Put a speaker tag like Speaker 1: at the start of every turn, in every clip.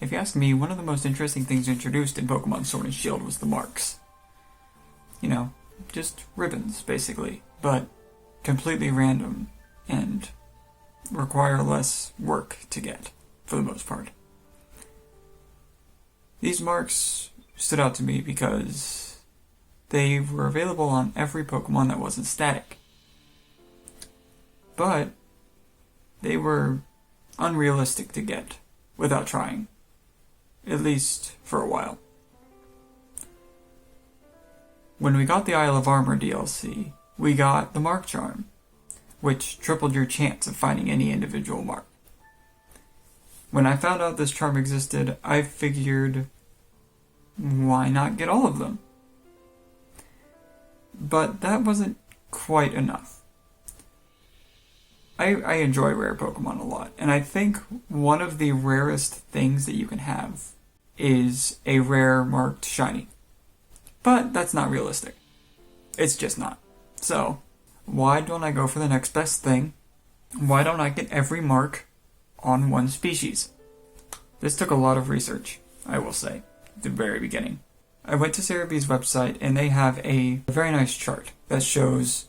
Speaker 1: If you ask me, one of the most interesting things introduced in Pokemon Sword and Shield was the marks. You know, just ribbons, basically, but completely random and require less work to get, for the most part. These marks stood out to me because they were available on every Pokemon that wasn't static. But they were unrealistic to get without trying, at least for a while. When we got the Isle of Armor DLC, we got the Mark Charm, which tripled your chance of finding any individual mark. When I found out this charm existed, I figured, why not get all of them? But that wasn't quite enough. I enjoy rare Pokemon a lot, and I think one of the rarest things that you can have is a rare marked shiny. But that's not realistic. It's just not. So, why don't I go for the next best thing? Why don't I get every mark on one species? This took a lot of research, I will say, at the very beginning. I went to Cerebee's website, and they have a very nice chart that shows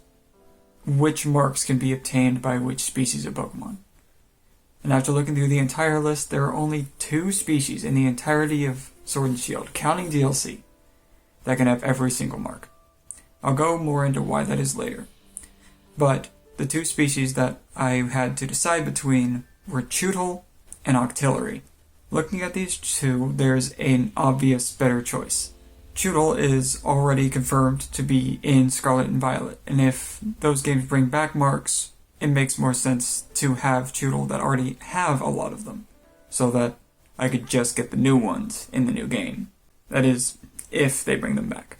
Speaker 1: which marks can be obtained by which species of Pokemon. And after looking through the entire list, there are only 2 species in the entirety of Sword and Shield, counting DLC, that can have every single mark. I'll go more into why that is later. But the 2 species that I had to decide between were Chewtle and Octillery. Looking at these 2, there's an obvious better choice. Chewtle is already confirmed to be in Scarlet and Violet, and if those games bring back marks, it makes more sense to have Chewtle that already have a lot of them, so that I could just get the new ones in the new game. That is, if they bring them back.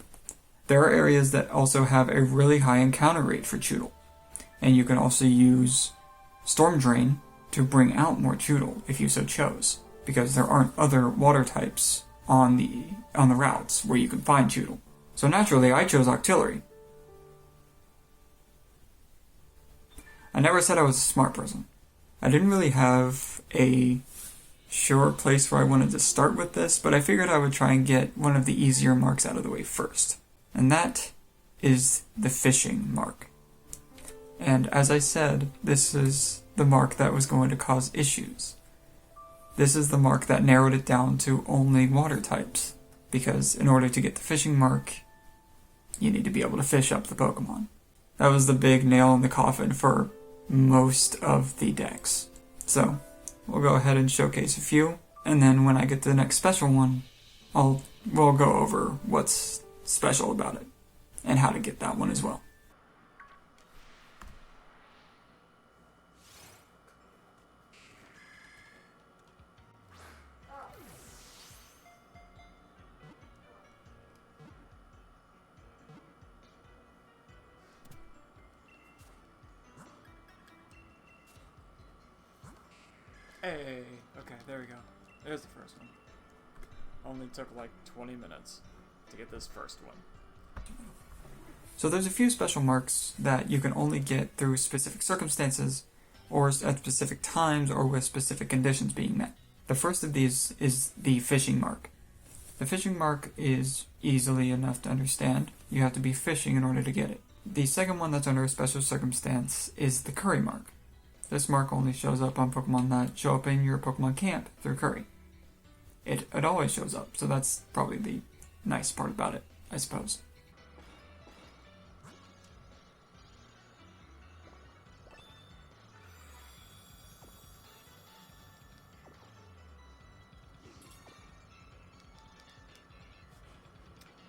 Speaker 1: There are areas that also have a really high encounter rate for Chewtle, and you can also use Storm Drain to bring out more Chewtle if you so chose, because there aren't other water types on the routes where you can find Chewtle. So naturally, I chose Octillery. I never said I was a smart person. I didn't really have a sure place where I wanted to start with this, but I figured I would try and get one of the easier marks out of the way first. And that is the fishing mark. And as I said, this is the mark that was going to cause issues. This is the mark that narrowed it down to only water types, because in order to get the fishing mark, you need to be able to fish up the Pokemon. That was the big nail in the coffin for most of the decks. So, we'll go ahead and showcase a few, and then when I get to the next special one, we'll go over what's special about it, and how to get that one as well. Hey, okay, there we go. There's the first one. Only took like 20 minutes to get this first one. So there's a few special marks that you can only get through specific circumstances, or at specific times, or with specific conditions being met. The first of these is the fishing mark. The fishing mark is easily enough to understand. You have to be fishing in order to get it. The second one that's under a special circumstance is the curry mark. This mark only shows up on Pokemon that show up in your Pokemon camp through curry. It always shows up, so that's probably the nice part about it, I suppose.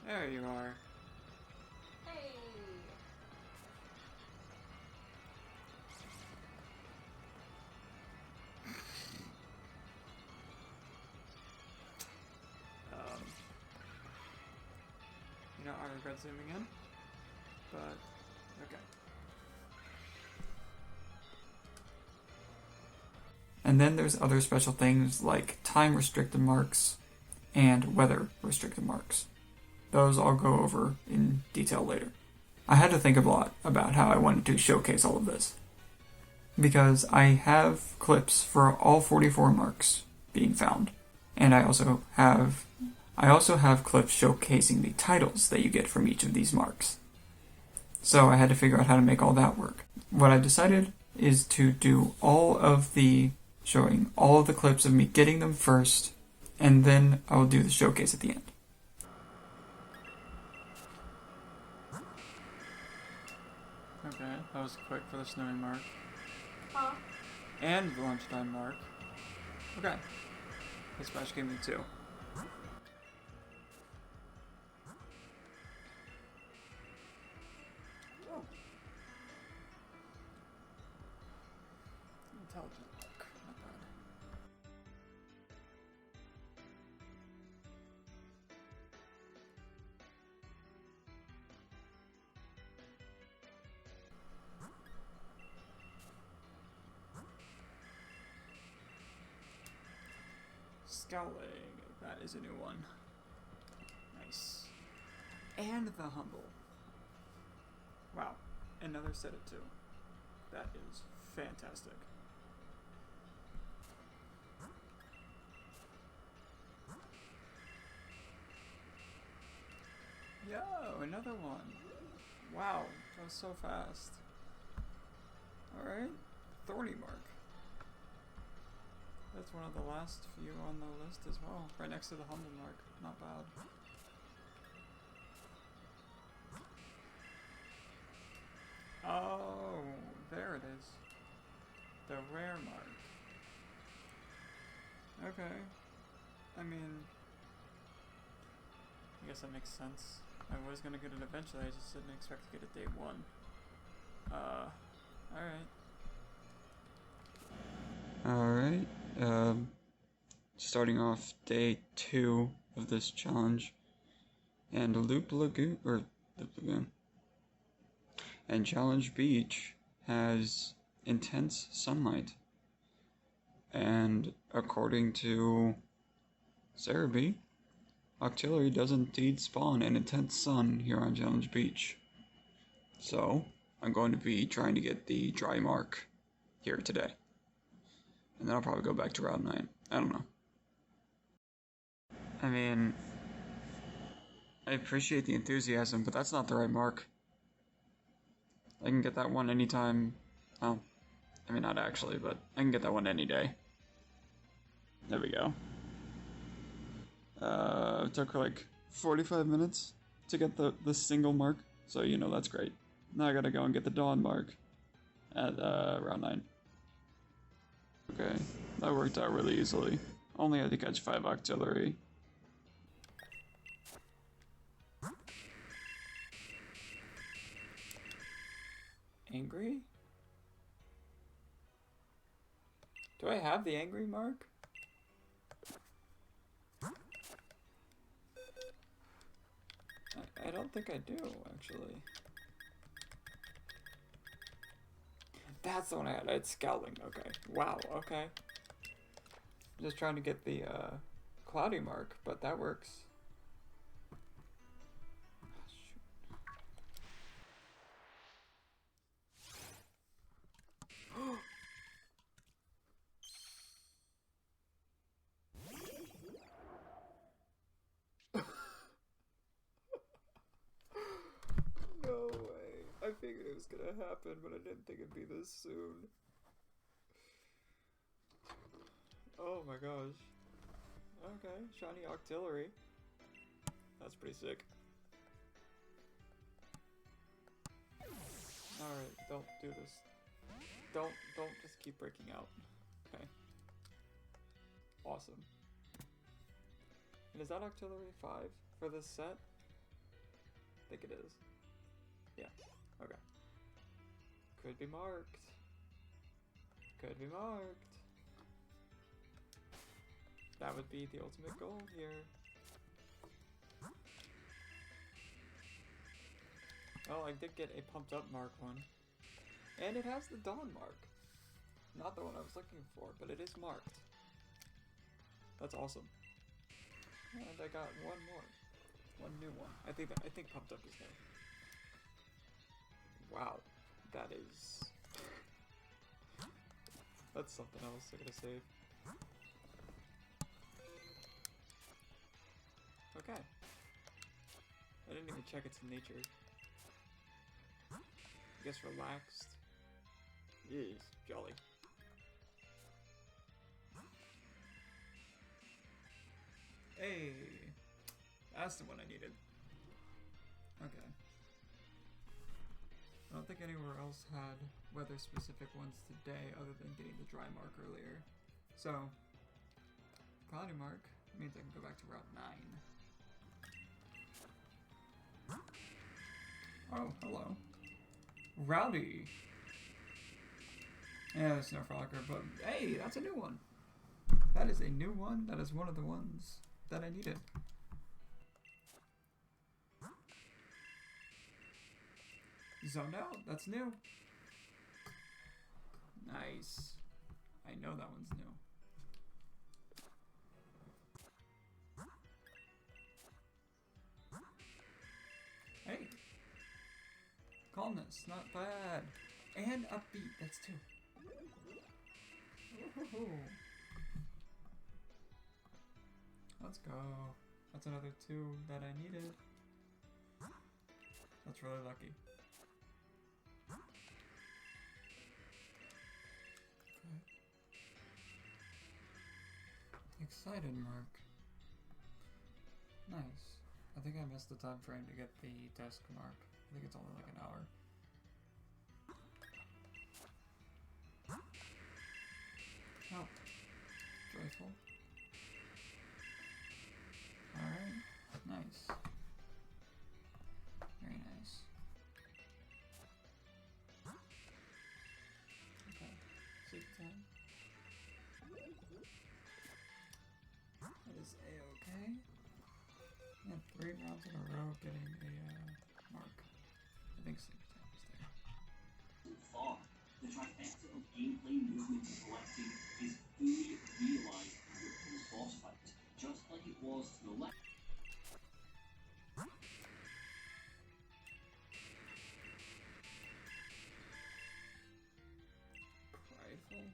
Speaker 1: There you are.
Speaker 2: Hey!
Speaker 1: You know, I regret zooming in, but okay. And then there's other special things like time-restricted marks and weather-restricted marks. Those I'll go over in detail later. I had to think a lot about how I wanted to showcase all of this, because I have clips for all 44 marks being found. And I also have clips showcasing the titles that you get from each of these marks. So I had to figure out how to make all that work. What I've decided is to do showing all of the clips of me getting them first, and then I'll do the showcase at the end. Okay, that was quick for the snowing mark.
Speaker 2: Huh?
Speaker 1: And the lunchtime mark. Okay. This match gave me 2. Oh. Intelligent mark. Not bad. Scowling. That is a new one. Nice. And the humble. Wow. Another set of 2. That is fantastic. Yo, another one. Wow, that was so fast. Alright. Thorny mark. That's one of the last few on the list as well. Right next to the humble mark. Not bad. Oh, there it is. The rare mark. Okay. I mean, I guess that makes sense. I was gonna get it eventually, I just didn't expect to get it day 1. Alright. Starting off day 2 of this challenge. And Loop Lagoon. And Challenge Beach has intense sunlight. And according to Cerebi, Octillery does indeed spawn an intense sun here on Challenge Beach. So, I'm going to be trying to get the dry mark here today. And then I'll probably go back to Route 9. I don't know. I mean, I appreciate the enthusiasm, but that's not the right mark. I can get that one anytime. Oh, I mean, not actually, but I can get that one any day. There we go. It took like 45 minutes to get the single mark, so you know that's great. Now I gotta go and get the dawn mark at Route 9. Okay, that worked out really easily. Only had to catch 5 Octillery. Angry? Do I have the angry mark? I don't think I do, actually. That's the one I had. I had Scowling. Okay. Wow, okay. Just trying to get the cloudy mark, but that works. No way. I figured it was gonna happen, but I didn't think it'd be this soon. Oh my gosh. Okay, shiny Octillery. That's pretty sick. Alright, don't do this. Don't just keep breaking out. Okay. Awesome. And is that Octillery 5 for this set? I think it is. Yeah, okay. Could be marked. Could be marked. That would be the ultimate goal here. Oh, I did get a pumped up mark one. And it has the dawn mark. Not the one I was looking for, but it is marked. That's awesome. And I got one more. One new one. I think pumped up is new. Wow. That is... That's something else I gotta save. Okay. I didn't even check its nature. I guess relaxed. Yes, jolly. Hey! That's the one I needed. Okay. I don't think anywhere else had weather-specific ones today other than getting the dry mark earlier. So, cloudy mark means I can go back to Route 9. Oh, hello. Rowdy! Yeah, there's no frolicker, but hey, that's a new one. That is a new one. That is one of the ones that I needed. Zoned out. That's new. Nice. I know that one's new. Hey. Calmness. Not bad. And upbeat. That's two. Ooh. Let's go. That's another two that I needed. That's really lucky. Okay. Excited mark. Nice. I think I missed the time frame to get the desk mark. I think it's only like an hour. Oh. Joyful. Alright. Nice. Very nice. Okay. Sleep time. That is a-okay. And 3 rounds in a row getting a mark. I think sleep time is there.
Speaker 3: Far, the trifecta of gameplay, movement, and collecting is fully realised in Riptle's boss fight, just like it was to the left.
Speaker 1: Prideful.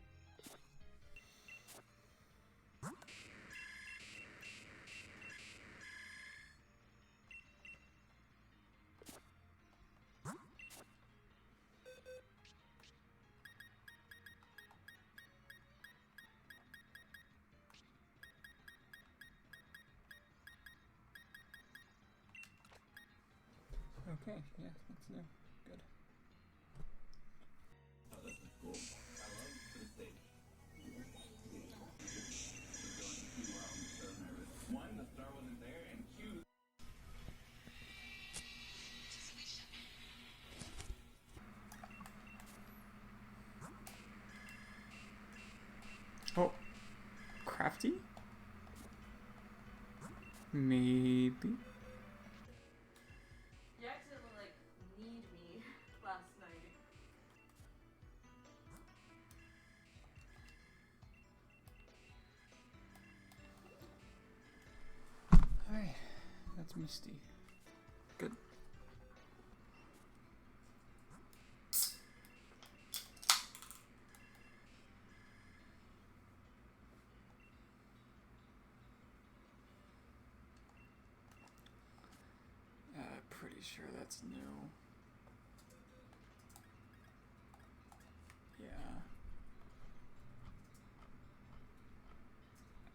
Speaker 1: Okay, yeah, that's new. Good.
Speaker 3: Oh, this is cool. I love the stage. We're going 2 rounds, so nervous. 1, the star wasn't there, and 2,
Speaker 1: Oh. Crafty? Maybe.
Speaker 2: You accidentally, like, need me last night.
Speaker 1: Alright. That's Misty. Good. Pretty sure that's new. Yeah.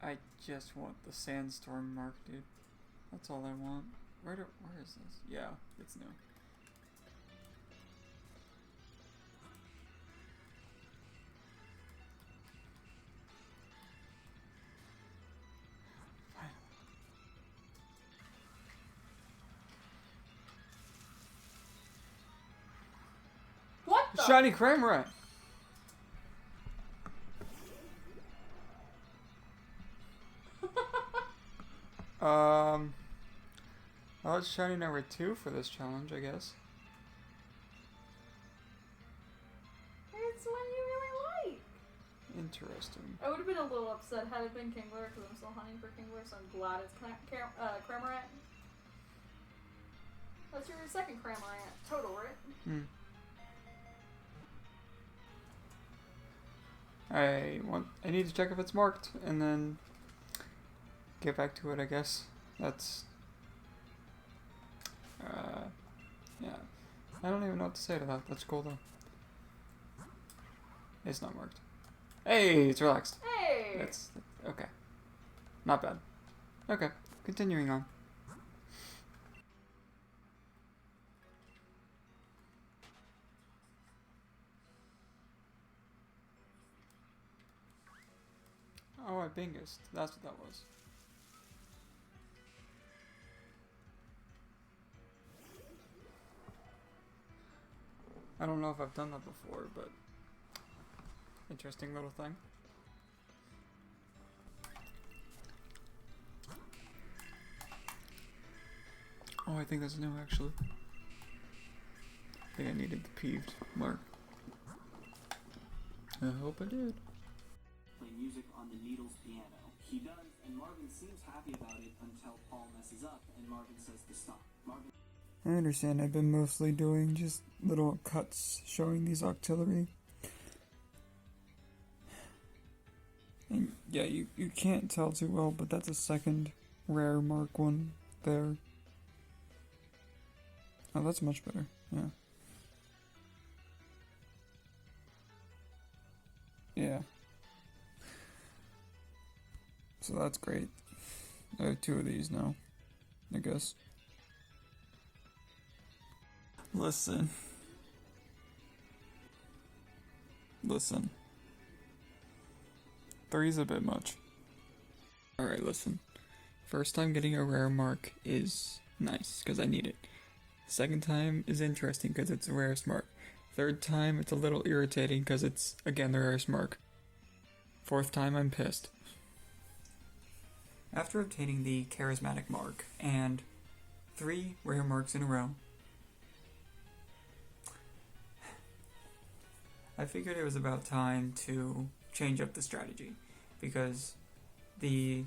Speaker 1: I just want the sandstorm mark, dude. That's all I want. Where is this? Yeah, it's new. Finally.
Speaker 2: What the?
Speaker 1: Shiny Cramorant! Well, it's shiny number 2 for this challenge, I guess.
Speaker 2: It's one you really like.
Speaker 1: Interesting.
Speaker 2: I would have been a little upset had it been Kingler because I'm still hunting for Kingler, so I'm glad it's Cramorant. That's your second Cramorant total, right?
Speaker 1: Hmm. I need to check if it's marked and then get back to it, I guess. That's Yeah. I don't even know what to say to that. That's cool though. It's not marked. Hey, it's relaxed.
Speaker 2: Hey!
Speaker 1: That's okay. Not bad. Okay, continuing on. Oh, I bingused. That's what that was. I don't know if I've done that before, but interesting little thing. Oh, I think that's new actually. I think I needed the peeved mark. I hope I did.
Speaker 3: Play music on the Needles piano. He does, and Marvin seems happy about it until Paul messes up and Marvin says to stop. Marvin.
Speaker 1: I understand. I've been mostly doing just little cuts showing these Octillery. And yeah, you can't tell too well, but that's a second rare mark one there. Oh, that's much better. Yeah. Yeah. So that's great. I have 2 of these now, I guess. Listen. 3's a bit much. Alright, listen. First time getting a rare mark is nice, because I need it. Second time is interesting, because it's the rarest mark. Third time, it's a little irritating, because it's, again, the rarest mark. Fourth time, I'm pissed. After obtaining the charismatic mark, and 3 rare marks in a row, I figured it was about time to change up the strategy, because the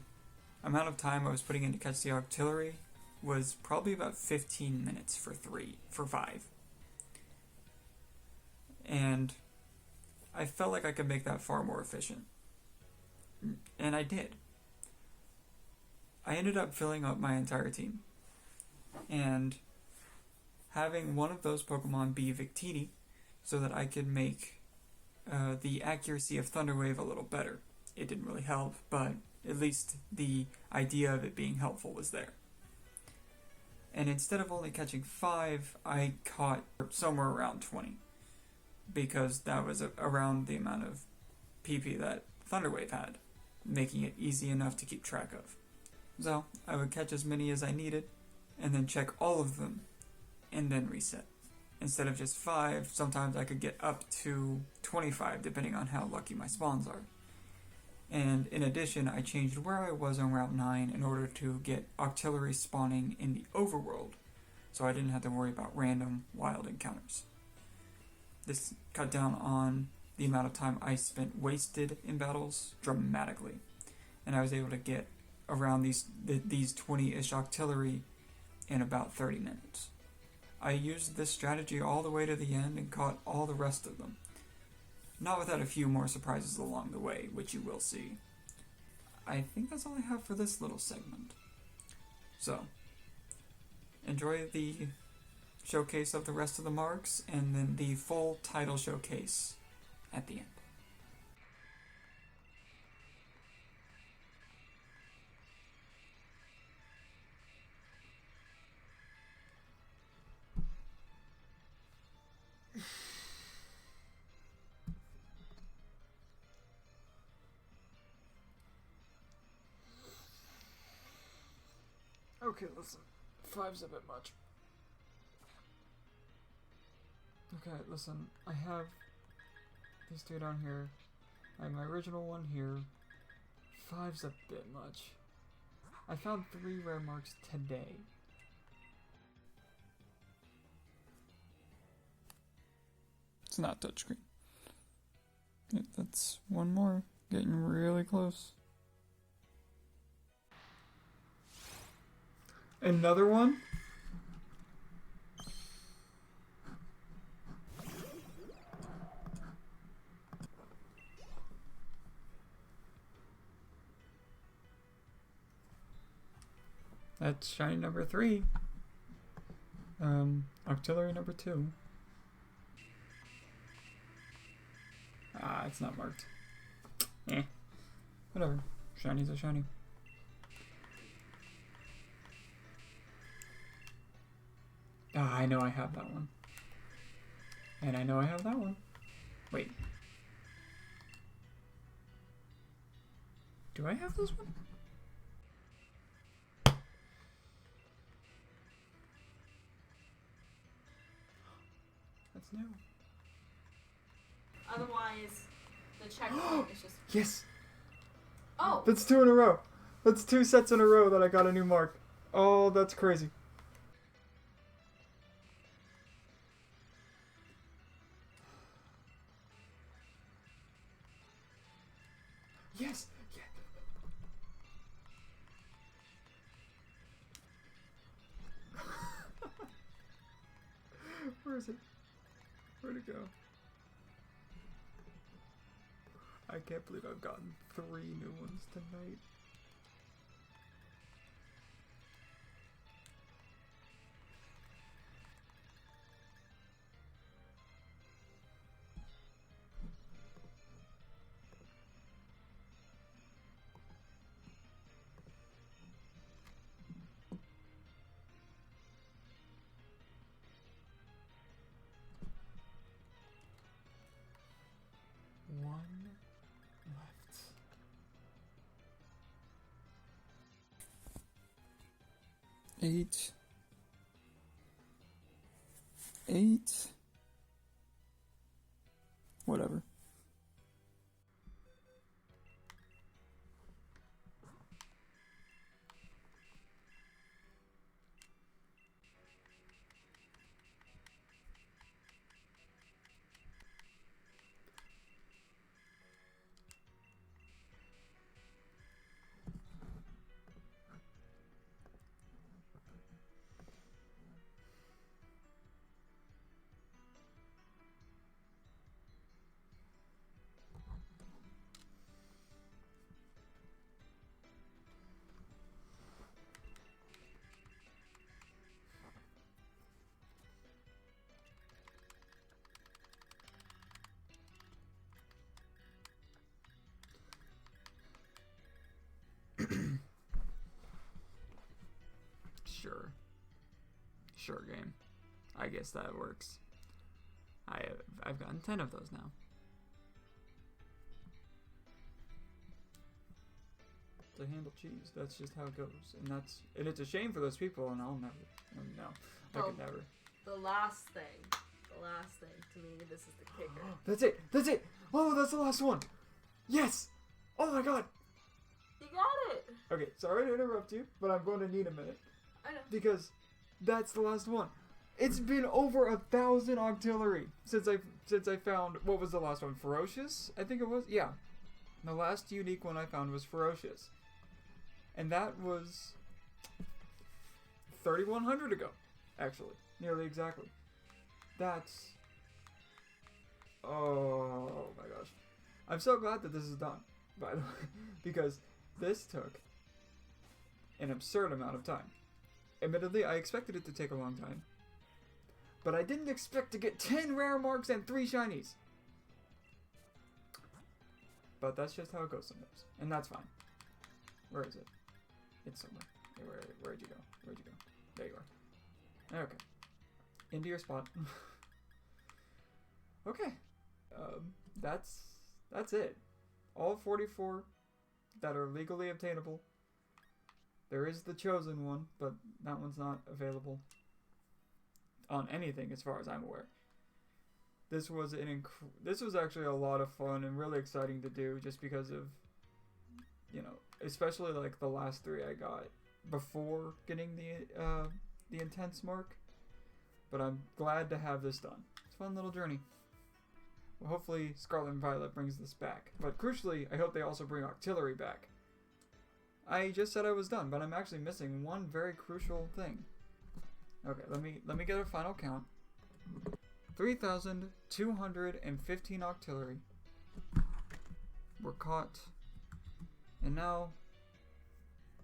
Speaker 1: amount of time I was putting in to catch the Octillery was probably about 15 minutes for 5. And I felt like I could make that far more efficient. And I did. I ended up filling up my entire team. And having one of those Pokemon be Victini so that I could make the accuracy of Thunder Wave a little better. It didn't really help, but at least the idea of it being helpful was there. And instead of only catching 5, I caught somewhere around 20. Because that was around the amount of PP that Thunder Wave had, making it easy enough to keep track of. So I would catch as many as I needed, and then check all of them, and then reset. Instead of just 5, sometimes I could get up to 25 depending on how lucky my spawns are. And in addition, I changed where I was on Route 9 in order to get Octillery spawning in the overworld, so I didn't have to worry about random wild encounters. This cut down on the amount of time I spent wasted in battles dramatically, and I was able to get around these 20-ish Octillery in about 30 minutes. I used this strategy all the way to the end and caught all the rest of them. Not without a few more surprises along the way, which you will see. I think that's all I have for this little segment. So, enjoy the showcase of the rest of the marks, and then the full title showcase at the end. Okay, listen. 5's a bit much. Okay, listen. I have these 2 down here. I have my original one here. 5's a bit much. I found 3 rare marks today. It's not touchscreen. That's one more. Getting really close. Another one? That's shiny number 3. Octillery number 2. Ah, it's not marked. Whatever. Shiny's a shiny. Ah, I know I have that one. And I know I have that one. Wait. Do I have this one? That's new.
Speaker 2: Otherwise, the checkpoint is just.
Speaker 1: Yes!
Speaker 2: Oh!
Speaker 1: That's 2 in a row. That's 2 sets in a row that I got a new mark. Oh, that's crazy. Yes! Yeah. Where is it? Where'd it go? I can't believe I've gotten 3 new ones tonight. One left. 8. 8. Whatever. Sure game. I guess that works. I've gotten 10 of those now. To handle cheese, that's just how it goes, and it's a shame for those people, and I'll never. No, I could never.
Speaker 2: The last thing to me, this is the kicker.
Speaker 1: That's it. Oh, that's the last one. Yes. Oh my god.
Speaker 2: You got it.
Speaker 1: Okay, sorry to interrupt you, but I'm going to need a minute.
Speaker 2: I know.
Speaker 1: Because that's the last one. It's been over 1,000 Octillery since I found, what was the last one? Ferocious? I think it was. Yeah. The last unique one I found was Ferocious. And that was 3,100 ago, actually. Nearly exactly. That's... Oh my gosh. I'm so glad that this is done, by the way, because this took an absurd amount of time. Admittedly, I expected it to take a long time, but I didn't expect to get 10 rare marks and 3 shinies. But that's just how it goes sometimes, and that's fine. Where is it? It's somewhere. Hey, where'd you go? Where'd you go? There you are. Okay. Into your spot. Okay. That's it. All 44 that are legally obtainable. There is the chosen one, but that one's not available on anything as far as I'm aware. This was actually a lot of fun and really exciting to do, just because of, you know, especially like the last 3 I got before getting the intense mark. But I'm glad to have this done. It's a fun little journey. Well, hopefully Scarlet and Violet brings this back. But crucially, I hope they also bring Octillery back. I just said I was done, but I'm actually missing one very crucial thing. Okay, let me get a final count. 3,215 Octillery were caught, and now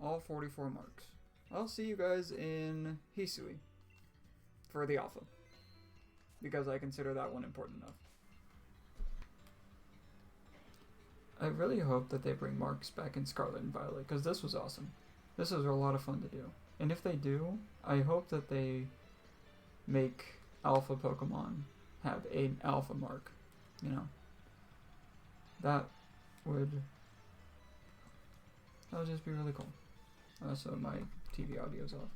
Speaker 1: all 44 marks. I'll see you guys in Hisui. for the alpha, because I consider that one important enough. I really hope that they bring marks back in Scarlet and Violet, because this was awesome. This was a lot of fun to do. And if they do, I hope that they make alpha Pokemon have an alpha mark, you know. That would just be really cool. So my TV audio's off.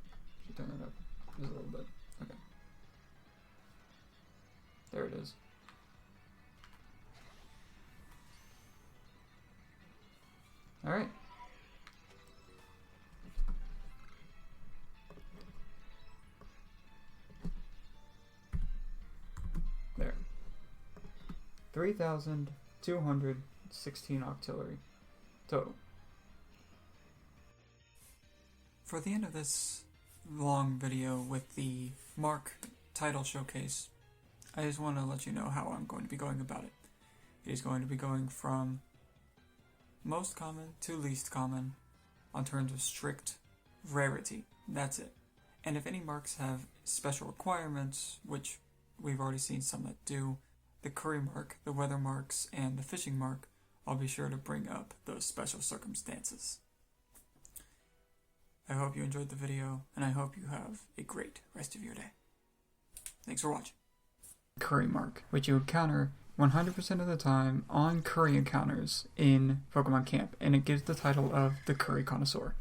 Speaker 1: Should turn it up just a little bit. Okay. There it is. Alright. There. 3,216 Octillery total. For the end of this long video with the Mark title showcase, I just want to let you know how I'm going to be going about it. It is going to be going from most common to least common on terms of strict rarity. That's it. And if any marks have special requirements, which we've already seen some that do, the curry mark, the weather marks, and the fishing mark, I'll be sure to bring up those special circumstances. I hope you enjoyed the video, and I hope you have a great rest of your day. Thanks for watching. Curry mark, which you encounter 100% of the time on curry encounters in Pokemon Camp, and it gives the title of the Curry Connoisseur.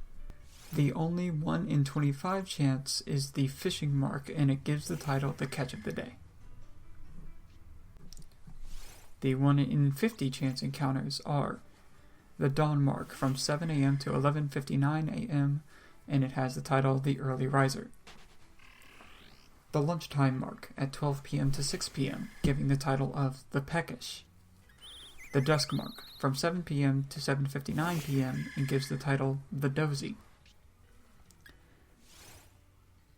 Speaker 1: The only 1 in 25 chance is the fishing mark, and it gives the title the Catch of the Day. The 1 in 50 chance encounters are the Dawn mark from 7 a.m. to 11:59 a.m., and it has the title the Early Riser. The lunchtime mark at 12 p.m. to 6 p.m., giving the title of the Peckish. The dusk mark from 7 p.m. to 7:59 p.m. and gives the title the Dozy.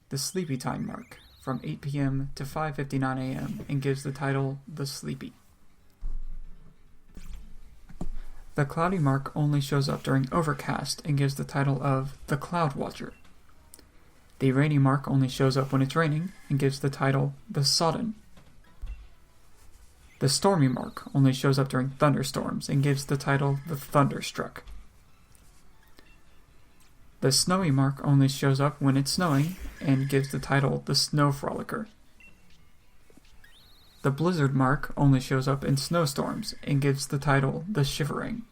Speaker 1: The sleepy time mark from 8 p.m. to 5:59 a.m. and gives the title the Sleepy. The cloudy mark only shows up during overcast and gives the title of the Cloud Watcher. The rainy mark only shows up when it's raining and gives the title the Sodden. The stormy mark only shows up during thunderstorms and gives the title the Thunderstruck. The snowy mark only shows up when it's snowing and gives the title the Snow Frolicker. The blizzard mark only shows up in snowstorms and gives the title the Shivering.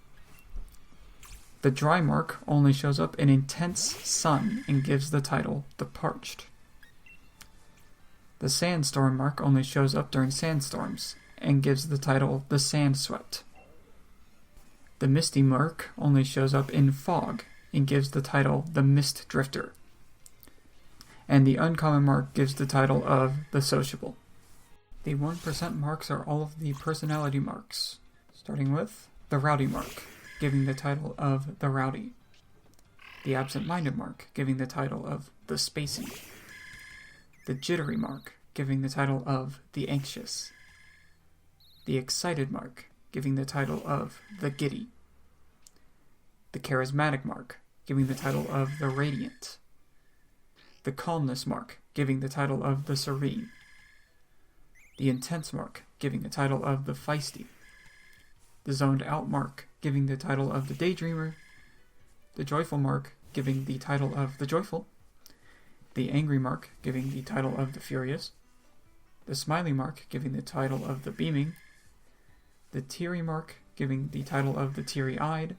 Speaker 1: The dry mark only shows up in intense sun and gives the title the Parched. The sandstorm mark only shows up during sandstorms and gives the title the Sandswept. The misty mark only shows up in fog and gives the title the Mist Drifter. And the uncommon mark gives the title of the Sociable. The 1% marks are all of the personality marks, starting with the Rowdy mark, giving the title of the Rowdy. The absent-minded mark, giving the title of the Spacey. The jittery mark, giving the title of the Anxious. The excited mark, giving the title of the Giddy. The charismatic mark, giving the title of the Radiant. The calmness mark, giving the title of the Serene. The intense mark, giving the title of the Feisty. The zoned out mark, giving the title of the Daydreamer. The joyful mark, giving the title of the Joyful. The angry mark, giving the title of the Furious. The smiley mark, giving the title of the Beaming. The teary mark, giving the title of the Teary-eyed.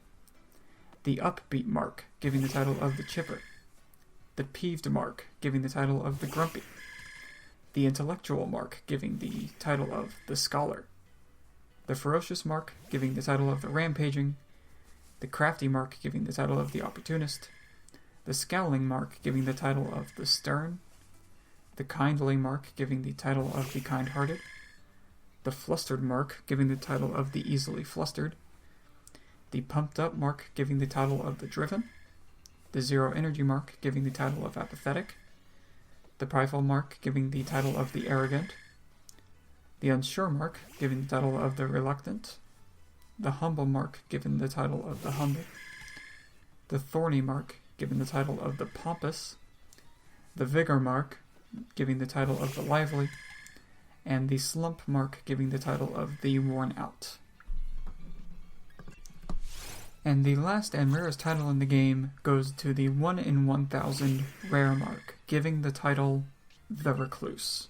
Speaker 1: The upbeat mark, giving the title of the Chipper. The peeved mark, giving the title of the Grumpy. The intellectual mark, giving the title of the Scholar. The ferocious mark, giving the title of the Rampaging. The crafty mark, giving the title of the Opportunist. The scowling mark, giving the title of the Stern. The kindly mark, giving the title of the Kind-hearted. The flustered mark, giving the title of the Easily Flustered. The pumped up mark, giving the title of the Driven. The zero energy mark, giving the title of Apathetic. The prideful mark, giving the title of the Arrogant. The unsure mark, giving the title of the Reluctant. The humble mark, giving the title of the Humble. The thorny mark, giving the title of the Pompous. The vigor mark, giving the title of the lively, and the slump mark giving the title of the worn out. And the last and rarest title in the game goes to the 1 in 1000 rare mark, giving the title the Recluse.